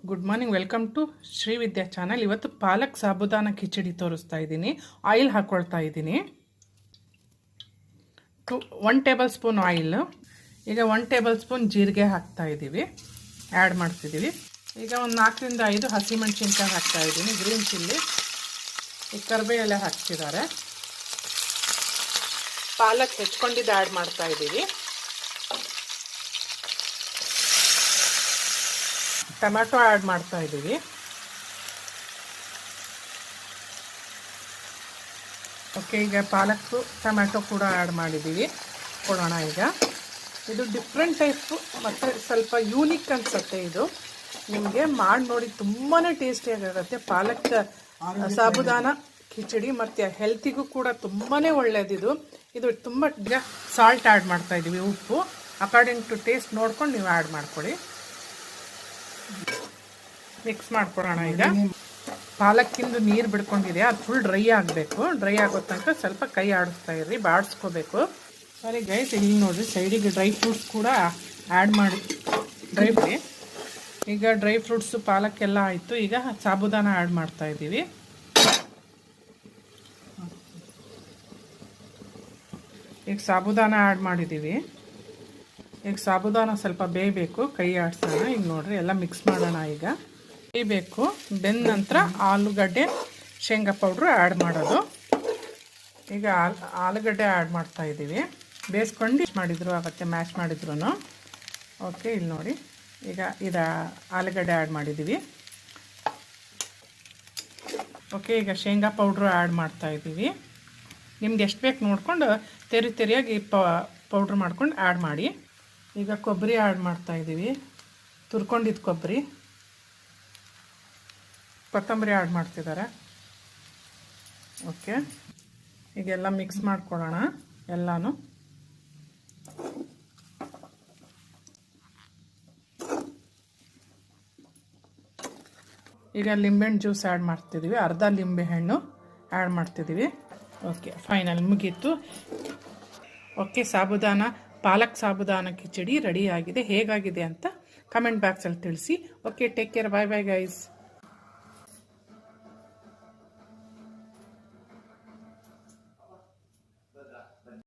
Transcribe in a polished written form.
Good morning, welcome to Shri Vidya channel. ಇವತ್ತು ಪಾಲಕ್ ಸಾಬುದಾನ ಕಿಚಡಿ ತೋರಿಸ್ತಾ ಇದ್ದೀನಿ. ಆಯಿಲ್ ಹಾಕೊಳ್ತಾ ಇದ್ದೀನಿ. 1 ಟೇಬಲ್ ಸ್ಪೂನ್ ಆಯಿಲ್. ಈಗ 1 ಟೇಬಲ್ ಸ್ಪೂನ್ ಜೀರಿಗೆ ಹಾಕ್ತಾ ಇದ್ದೀವಿ, ಆ್ಯಡ್ ಮಾಡ್ತಿದ್ದೀವಿ. ಈಗ ಒಂದು 4 ರಿಂದ 5 ಹಸಿಮೆಣಸಿನ್ಕಾಯಿ ಹಾಕ್ತಾ ಇದ್ದೀನಿ, ಗ್ರೀನ್ ಚಿಲ್ಲಿ. ಈ ಕರಿಬೇವು ಎಲೆ ಹಾಕ್ತಿದ್ದಾರೆ. ಪಾಲಕ್ ಹೆಚ್ಕೊಂಡಿದ್ದು ಆ್ಯಡ್ ಮಾಡ್ತಾ ಇದ್ದೀವಿ. ಟೊಮ್ಯಾಟೊ ಆ್ಯಡ್ ಮಾಡ್ತಾ ಇದ್ದೀವಿ. ಓಕೆ, ಈಗ ಪಾಲಕ್ಕು ಟೊಮ್ಯಾಟೊ ಕೂಡ ಆ್ಯಡ್ ಮಾಡಿದ್ದೀವಿ. ಕೊಡೋಣ. ಈಗ ಇದು ಡಿಫ್ರೆಂಟ್ ಟೈಪು ಮತ್ತು ಸ್ವಲ್ಪ ಯೂನಿಕ್ ಅನಿಸುತ್ತೆ. ಇದು ನಿಮಗೆ ಮಾಡಿ ನೋಡಿ, ತುಂಬಾ ಟೇಸ್ಟಿಯಾಗಿರುತ್ತೆ. ಪಾಲಕ್ ಸಾಬುದಾನ ಕಿಚಡಿ ಮತ್ತು ಹೆಲ್ತಿಗೂ ಕೂಡ ತುಂಬಾ ಒಳ್ಳೆಯದಿದು. ಇದು ತುಂಬ. ಈಗ ಸಾಲ್ಟ್ ಆ್ಯಡ್ ಮಾಡ್ತಾ ಇದ್ದೀವಿ, ಉಪ್ಪು ಅಕಾರ್ಡಿಂಗ್ ಟು ಟೇಸ್ಟ್ ನೋಡ್ಕೊಂಡು ನೀವು ಆ್ಯಡ್ ಮಾಡ್ಕೊಳ್ಳಿ. ಮಿಕ್ಸ್ ಮಾಡ್ಕೊಳೋಣ. ಈಗ ಪಾಲಕ್ಕಿಂದು ನೀರು ಬಿಡ್ಕೊಂಡಿದೆ, ಅದು ಫುಲ್ ಡ್ರೈ ಆಗಬೇಕು. ಡ್ರೈ ಆಗೋ ತನಕ ಸ್ವಲ್ಪ ಕೈ ಆಡಿಸ್ತಾ ಇರ್ರಿ, ಬಾಡಿಸ್ಕೋಬೇಕು. ಸರಿ ಗೈಸ್, ಇಲ್ಲಿ ನೋಡಿರಿ, ಸೈಡಿಗೆ ಡ್ರೈ ಫ್ರೂಟ್ಸ್ ಕೂಡ ಆ್ಯಡ್ ಮಾಡಿ. ಈಗ ಡ್ರೈ ಫ್ರೂಟ್ಸು ಪಾಲಕ್ಕೆಲ್ಲ ಆಯಿತು. ಈಗ ಸಾಬುದಾನ ಆ್ಯಡ್ ಮಾಡ್ತಾ ಇದ್ದೀವಿ. ಈಗ ಸಾಬುದಾನ ಆ್ಯಡ್ ಮಾಡಿದ್ದೀವಿ. ಈಗ ಸಾಬುದಾನ ಸ್ವಲ್ಪ ಬೇಯಬೇಕು, ಕೈ ಆಡ್ಸೋಣ. ಈಗ ನೋಡ್ರಿ, ಎಲ್ಲ ಮಿಕ್ಸ್ ಮಾಡೋಣ. ಈಗ ಬೇಯಬೇಕು. ಬೆಂದ ನಂತರ ಆಲೂಗಡ್ಡೆ ಶೇಂಗಾ ಪೌಡ್ರು ಆ್ಯಡ್ ಮಾಡೋದು. ಈಗ ಆಲೂಗಡ್ಡೆ ಆ್ಯಡ್ ಮಾಡ್ತಾ ಇದ್ದೀವಿ. ಬೇಯಿಸ್ಕೊಂಡು ಮಾಡಿದ್ರು ಆಗುತ್ತೆ, ಮ್ಯಾಶ್ ಮಾಡಿದ್ರು. ಓಕೆ, ಇಲ್ಲಿ ನೋಡಿ, ಈಗ ಆಲೂಗಡ್ಡೆ ಆ್ಯಡ್ ಮಾಡಿದ್ದೀವಿ. ಓಕೆ, ಈಗ ಶೇಂಗಾ ಪೌಡ್ರು ಆ್ಯಡ್ ಮಾಡ್ತಾ ಇದ್ದೀವಿ. ನಿಮ್ಗೆ ಎಷ್ಟು ಬೇಕು ನೋಡ್ಕೊಂಡು ತೆರಿಯಾಗಿ ಪೌಡ್ರ್ ಮಾಡ್ಕೊಂಡು ಆ್ಯಡ್ ಮಾಡಿ. ಈಗ ಕೊಬ್ಬರಿ ಆ್ಯಡ್ ಮಾಡ್ತಾ ಇದ್ದೀವಿ, ತುರ್ಕೊಂಡಿದ್ದು ಕೊಬ್ಬರಿ. ಕೊತ್ತಂಬರಿ ಆ್ಯಡ್ ಮಾಡ್ತಿದ್ದಾರೆ. ಓಕೆ, ಈಗೆಲ್ಲ ಮಿಕ್ಸ್ ಮಾಡ್ಕೊಳ್ಳೋಣ ಎಲ್ಲನೂ. ಈಗ ಲಿಂಬೆಹಣ್ಣು ಜ್ಯೂಸ್ ಆ್ಯಡ್ ಮಾಡ್ತಿದ್ದೀವಿ, ಅರ್ಧ ಲಿಂಬೆಹಣ್ಣು ಆ್ಯಡ್ ಮಾಡ್ತಿದ್ದೀವಿ. ಓಕೆ, ಫೈನಲ್ ಮುಗೀತು. ಓಕೆ, ಪಾಲಕ್ ಸಾಬುದಾನ ಕಿಚಡಿ ರೆಡಿ ಆಗಿದೆ. ಹೇಗಾಗಿದೆ ಅಂತ ಕಮೆಂಟ್ ಬಾಕ್ಸಲ್ಲಿ ತಿಳಿಸಿ. ಓಕೆ, ಟೇಕ್ ಕೇರ್, ಬಾಯ್ ಬಾಯ್ ಗೈಸ್.